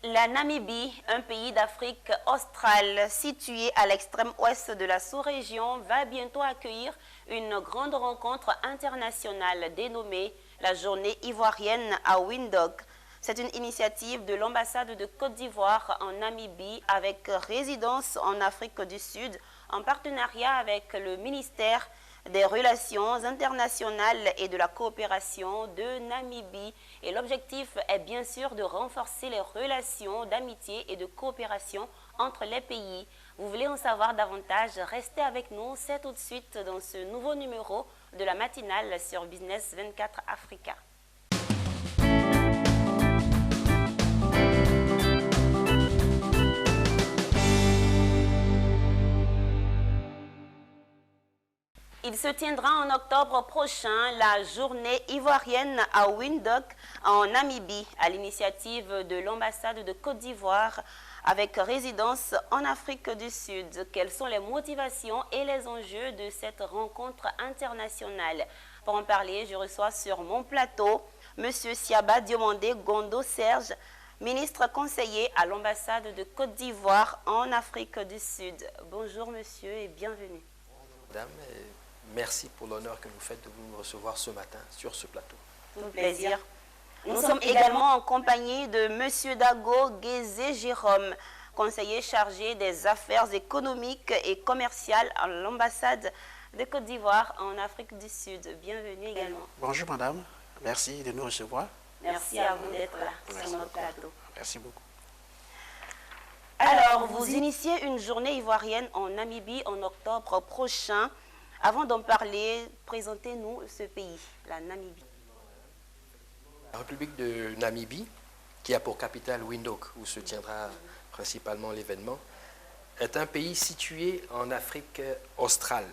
La Namibie, un pays d'Afrique australe situé à l'extrême ouest de la sous-région, va bientôt accueillir une grande rencontre internationale dénommée la Journée ivoirienne à Windhoek. C'est une initiative de l'ambassade de Côte d'Ivoire en Namibie avec résidence en Afrique du Sud en partenariat avec le ministère des Relations internationales et de la coopération de Namibie. Et l'objectif est bien sûr de renforcer les relations d'amitié et de coopération entre les pays. Vous voulez en savoir davantage? Restez avec nous, c'est tout de suite dans ce nouveau numéro de la matinale sur Business 24 Africa. Il se tiendra en octobre prochain la journée ivoirienne à Windhoek en Namibie à l'initiative de l'ambassade de Côte d'Ivoire avec résidence en Afrique du Sud. Quelles sont les motivations et les enjeux de cette rencontre internationale? Pour en parler, je reçois sur mon plateau M. Siaba Diomandé Gondo Serge, ministre conseiller à l'ambassade de Côte d'Ivoire en Afrique du Sud. Bonjour monsieur et bienvenue. Madame, merci pour l'honneur que vous faites de nous recevoir ce matin sur ce plateau. Tout plaisir. Nous sommes également en compagnie de M. Dago Guézé Jérôme, conseiller chargé des affaires économiques et commerciales à l'ambassade de Côte d'Ivoire en Afrique du Sud. Bienvenue également. Bonjour madame, merci de nous recevoir. Merci à vous d'être là sur notre plateau. Merci beaucoup. Alors, vous initiez une journée ivoirienne en Namibie en octobre prochain. Avant d'en parler, présentez-nous ce pays, la Namibie. La République de Namibie, qui a pour capitale Windhoek, où se tiendra principalement l'événement, est un pays situé en Afrique australe,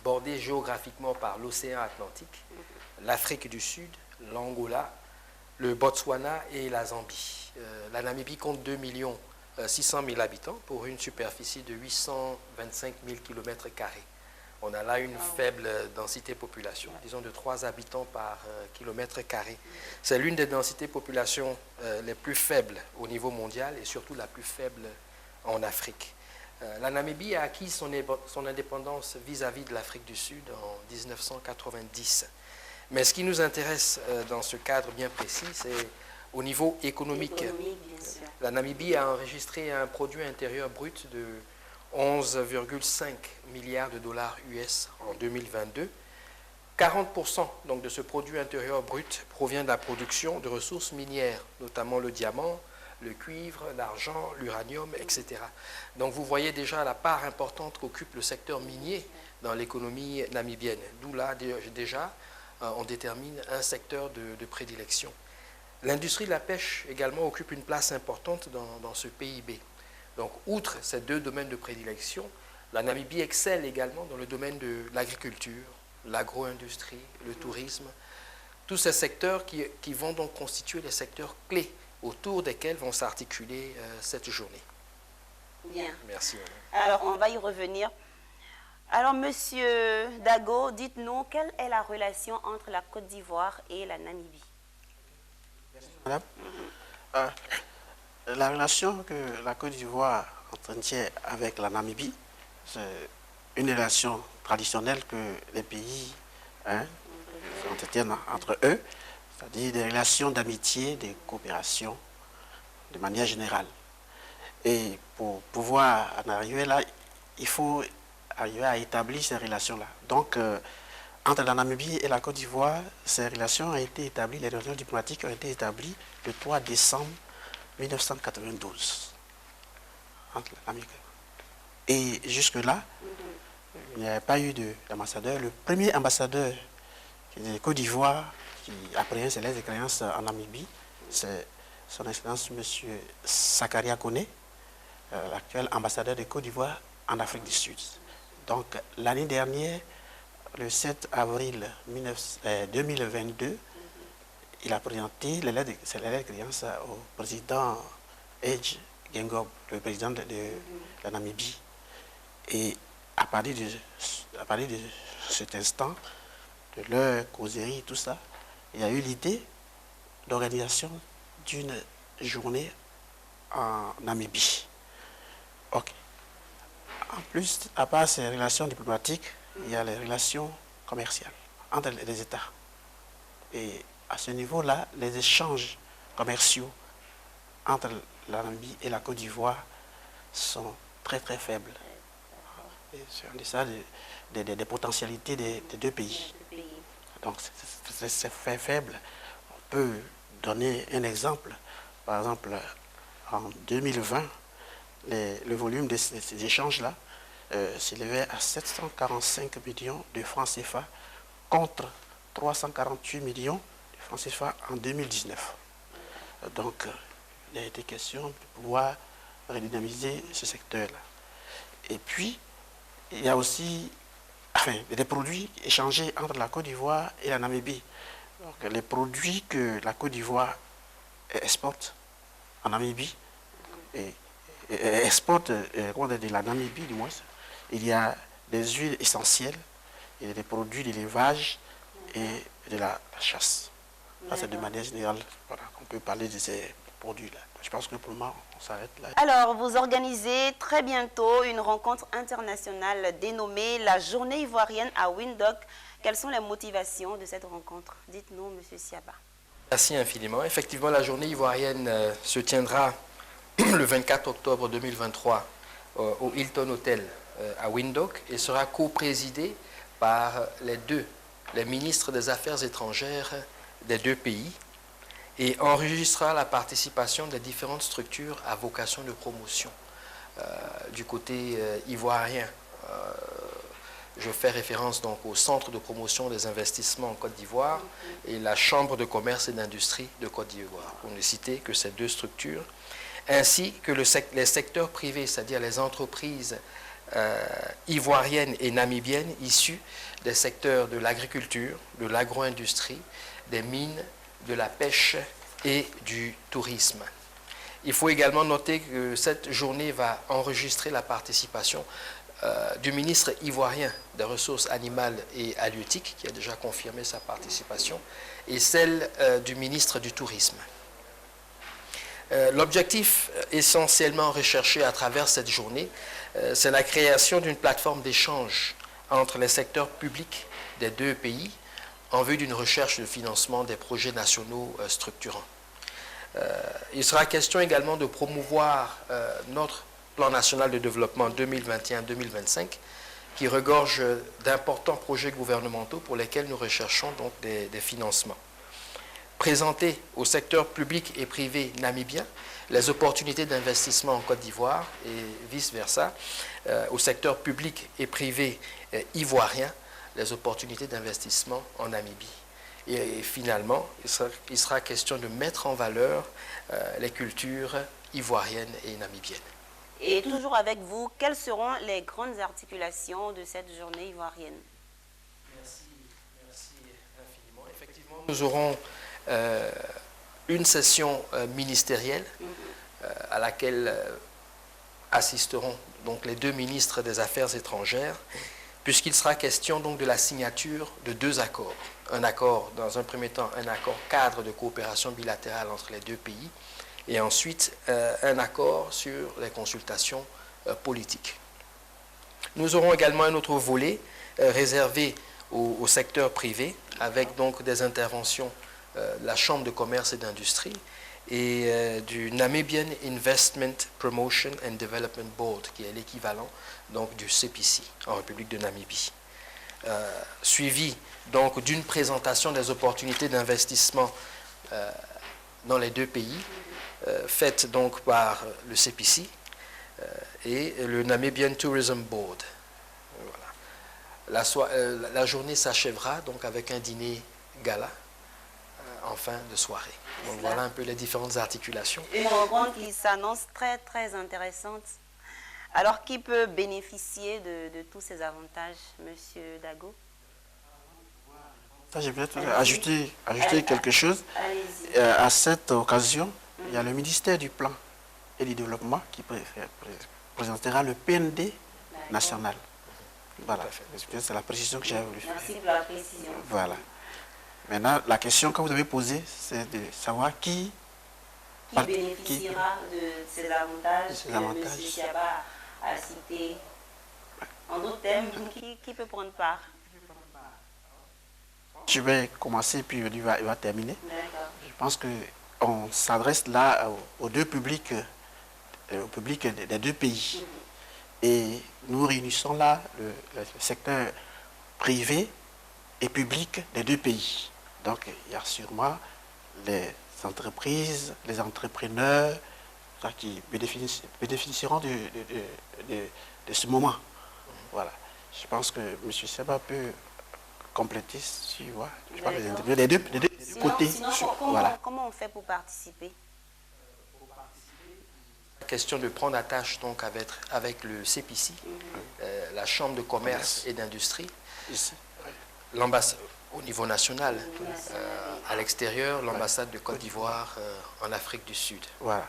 bordé géographiquement par l'océan Atlantique, l'Afrique du Sud, l'Angola, le Botswana et la Zambie. La Namibie compte 2 600 000 habitants pour une superficie de 825 000 km². On a là une faible densité population, disons de 3 habitants par kilomètre carré. C'est l'une des densités population les plus faibles au niveau mondial et surtout la plus faible en Afrique. La Namibie a acquis son indépendance vis-à-vis de l'Afrique du Sud en 1990. Mais ce qui nous intéresse dans ce cadre bien précis, c'est au niveau économique. La Namibie a enregistré un produit intérieur brut de 11,5 milliards de dollars US en 2022. 40% donc de ce produit intérieur brut provient de la production de ressources minières, notamment le diamant, le cuivre, l'argent, l'uranium, etc. Donc vous voyez déjà la part importante qu'occupe le secteur minier dans l'économie namibienne. D'où là déjà on détermine un secteur de prédilection. L'industrie de la pêche également occupe une place importante dans ce PIB. Donc, outre ces 2 domaines de prédilection, la Namibie excelle également dans le domaine de l'agriculture, l'agro-industrie, le tourisme, tous ces secteurs qui vont donc constituer les secteurs clés autour desquels vont s'articuler cette journée. Bien. Merci. Alors, on va y revenir. Alors, monsieur Dago, dites-nous, quelle est la relation entre la Côte d'Ivoire et la Namibie? Merci madame. La relation que la Côte d'Ivoire entretient avec la Namibie, c'est une relation traditionnelle que les pays entretiennent entre eux, c'est-à-dire des relations d'amitié, de coopération de manière générale. Et pour pouvoir en arriver là, il faut arriver à établir ces relations-là. Donc, entre la Namibie et la Côte d'Ivoire, ces relations ont été établies, les relations diplomatiques ont été établies le 3 décembre 1992. Et jusque-là, il n'y avait pas eu d'ambassadeur. Le premier ambassadeur de Côte d'Ivoire qui appréhende ses lettres de créance en Namibie, c'est son Excellence M. Sakaria Kone, l'actuel ambassadeur de Côte d'Ivoire en Afrique du Sud. Donc l'année dernière, le 7 avril 2022, il a présenté ses lettres de créance au président Edge Gengob, le président de la Namibie. Et à partir de cet instant, de leur causerie et tout ça, il y a eu l'idée d'organisation d'une journée en Namibie. Ok. En plus, à part ces relations diplomatiques, il y a les relations commerciales entre les États. Et à ce niveau-là, les échanges commerciaux entre la Namibie et la Côte d'Ivoire sont très très faibles. C'est un de ça des potentialités des deux pays. Donc c'est faible. On peut donner un exemple. Par exemple, en 2020, le volume de ces échanges-là s'élevait à 745 millions de francs CFA contre 348 millions de francs CFA en 2019. Donc, il a été question de pouvoir redynamiser ce secteur-là. Et puis, il y a aussi des produits échangés entre la Côte d'Ivoire et la Namibie. Donc, les produits que la Côte d'Ivoire exporte en Namibie et exporte de la Namibie, du moins, il y a des huiles essentielles et des produits d'élevage et de la chasse. Là, c'est de manière générale, voilà, on peut parler de ces produits-là. Je pense que pour le moment, on s'arrête là. Alors, vous organisez très bientôt une rencontre internationale dénommée la Journée ivoirienne à Windhoek. Quelles sont les motivations de cette rencontre? Dites-nous, M. Siaba. Merci infiniment. Effectivement, la Journée ivoirienne se tiendra le 24 octobre 2023 au Hilton Hotel à Windhoek et sera co-présidée par les ministres des Affaires étrangères des deux pays et enregistrera la participation des différentes structures à vocation de promotion. Du côté ivoirien, je fais référence donc au Centre de promotion des investissements en Côte d'Ivoire et la Chambre de commerce et d'industrie de Côte d'Ivoire, pour ne citer que ces deux structures, ainsi que les secteurs privés, c'est-à-dire les entreprises ivoiriennes et namibiennes issues des secteurs de l'agriculture, de l'agro-industrie, des mines, de la pêche et du tourisme. Il faut également noter que cette journée va enregistrer la participation du ministre ivoirien des Ressources animales et halieutiques, qui a déjà confirmé sa participation, et celle du ministre du Tourisme. L'objectif essentiellement recherché à travers cette journée, c'est la création d'une plateforme d'échange entre les secteurs publics des deux pays en vue d'une recherche de financement des projets nationaux structurants. Il sera question également de promouvoir notre plan national de développement 2021-2025 qui regorge d'importants projets gouvernementaux pour lesquels nous recherchons donc des financements. Présenter au secteur public et privé namibien les opportunités d'investissement en Côte d'Ivoire et vice-versa, au secteur public et privé ivoirien, les opportunités d'investissement en Namibie. Et finalement, il sera question de mettre en valeur les cultures ivoiriennes et namibiennes. Et toujours avec vous, quelles seront les grandes articulations de cette journée ivoirienne? Merci infiniment. Effectivement, nous aurons une session ministérielle à laquelle assisteront donc les deux ministres des Affaires étrangères, puisqu'il sera question donc de la signature de deux accords. Un accord, dans un premier temps, un accord cadre de coopération bilatérale entre les deux pays, et ensuite un accord sur les consultations politiques. Nous aurons également un autre volet réservé au secteur privé, avec donc des interventions de la Chambre de commerce et d'industrie et du Namibian Investment Promotion and Development Board, qui est l'équivalent donc du CPC en République de Namibie. Suivi donc d'une présentation des opportunités d'investissement dans les deux pays, faite donc par le CPC et le Namibian Tourism Board. Voilà. La journée s'achèvera donc avec un dîner gala en fin de soirée. Donc voilà un peu les différentes articulations. Une rencontre qui s'annonce très très intéressante. Alors qui peut bénéficier de tous ces avantages, Monsieur Dago? Je vais ajouter quelque chose. À cette occasion, il y a le ministère du Plan et du Développement qui présentera le PND national. Voilà, c'est la précision que j'avais voulu faire. Merci pour la précision. Voilà. Maintenant, la question que vous avez posée, c'est de savoir qui qui bénéficiera de ces avantages que M. Siaba a cités. En d'autres termes, qui peut prendre part? Je vais commencer, puis il va terminer. D'accord. Je pense qu'on s'adresse là aux deux publics, au public des deux pays. Et nous réunissons là le secteur privé et public des deux pays. Donc il y a sûrement les entreprises, les entrepreneurs qui bénéficieront de ce moment. Voilà. Je pense que M. Seba peut compléter, si vous je parle des deux côtés. Sinon, comment on fait pour participer? Question de prendre attache donc avec le CPC, la Chambre de commerce et d'industrie, l'ambassade au niveau national, à l'extérieur, l'ambassade de Côte d'Ivoire en Afrique du Sud,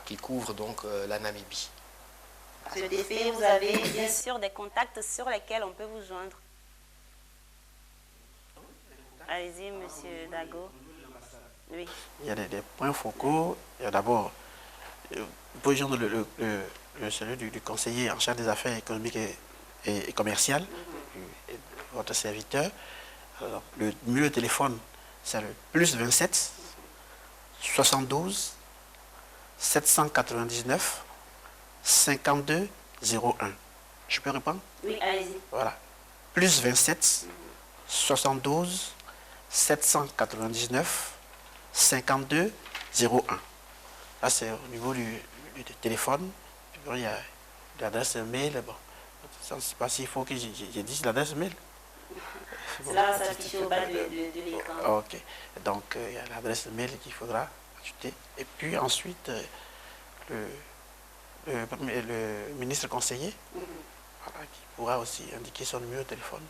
qui couvre donc la Namibie. À cet effet, vous avez bien sûr des contacts sur lesquels on peut vous joindre. Allez-y, Monsieur Dago. Oui. Il y a des points focaux. Il y a d'abord, vous pouvez joindre celui du conseiller en charge des affaires économiques et commerciales, votre serviteur. Alors, le numéro de téléphone, c'est le +27 72 799 52 01. Je peux répondre? Oui, allez-y. Voilà. +27 72 799 52 01. Là, c'est au niveau du téléphone. Il y a l'adresse mail. Bon, je ne sais pas s'il faut que je dise l'adresse mail. Cela va s'afficher au bas de l'écran. Ok. Donc, il y a l'adresse mail qu'il faudra ajouter. Et puis ensuite, le ministre conseiller qui pourra aussi indiquer son numéro de téléphone.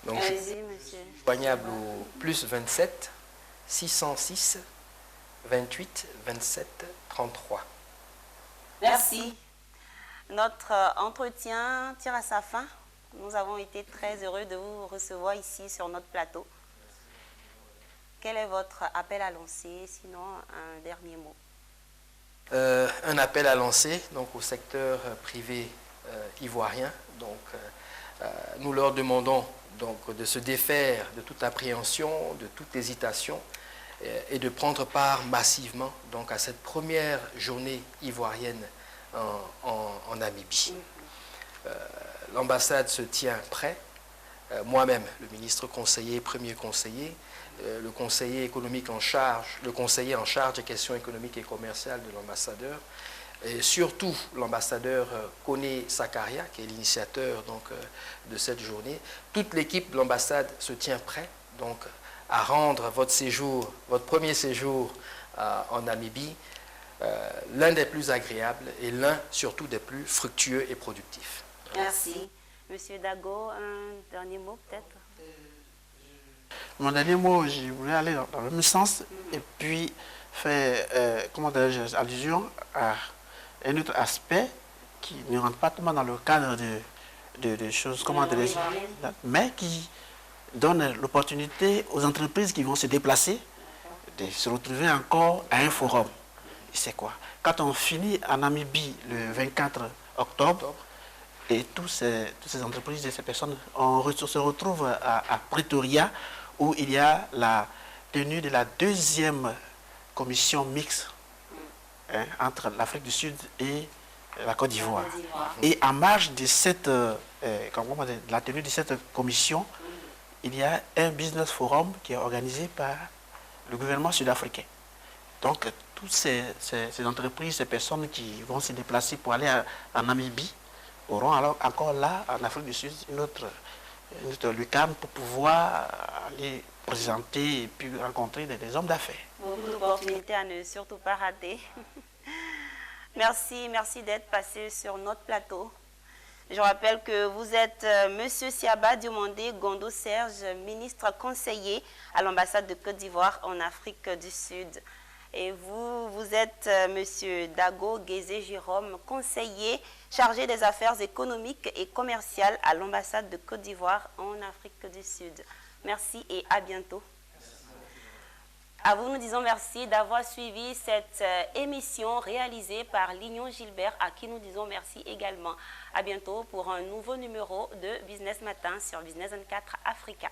Donc, allez-y, monsieur. Joignable au +27 606 28 27 33. Merci. Notre entretien tire à sa fin. Nous avons été très heureux de vous recevoir ici sur notre plateau. Quel est votre appel à lancer, sinon un dernier mot? Un appel à lancer donc, au secteur privé ivoirien. Donc, nous leur demandons donc, de se défaire de toute appréhension, de toute hésitation et de prendre part massivement donc, à cette première journée ivoirienne en Namibie. L'ambassade se tient prêt. Moi-même, le ministre conseiller, premier conseiller, le conseiller économique en charge, le conseiller en charge des questions économiques et commerciales de l'ambassadeur, et surtout l'ambassadeur Koné Sakaria, qui est l'initiateur donc de cette journée. Toute l'équipe de l'ambassade se tient prêt donc à rendre votre premier séjour en Namibie, l'un des plus agréables et l'un surtout des plus fructueux et productifs. Merci. Monsieur Dago, un dernier mot peut-être? Mon dernier mot, je voulais aller dans le même sens et puis faire allusion à un autre aspect qui ne rentre pas tellement dans le cadre de choses, mais qui donne l'opportunité aux entreprises qui vont se déplacer de se retrouver encore à un forum. C'est quoi? Quand on finit en Namibie le 24 octobre, et toutes ces entreprises et ces personnes se retrouvent à Pretoria, où il y a la tenue de la deuxième commission mixte entre l'Afrique du Sud et la Côte d'Ivoire. Et en marge de la tenue de cette commission, il y a un business forum qui est organisé par le gouvernement sud-africain. Donc, toutes ces entreprises, ces personnes qui vont se déplacer pour aller en Namibie, auront alors encore là, en Afrique du Sud, une autre lucarne pour pouvoir aller présenter et puis rencontrer des hommes d'affaires. Beaucoup d'opportunités à ne surtout pas rater. Merci d'être passé sur notre plateau. Je rappelle que vous êtes M. Siaba Diomandé Gondo Serge, ministre conseiller à l'ambassade de Côte d'Ivoire en Afrique du Sud. Et vous êtes M. Dago Guézé Jérôme, conseiller chargé des affaires économiques et commerciales à l'ambassade de Côte d'Ivoire en Afrique du Sud. Merci et à bientôt. À vous, nous disons merci d'avoir suivi cette émission réalisée par Lignon Gilbert, à qui nous disons merci également. À bientôt pour un nouveau numéro de Business Matin sur Business 24 Africa.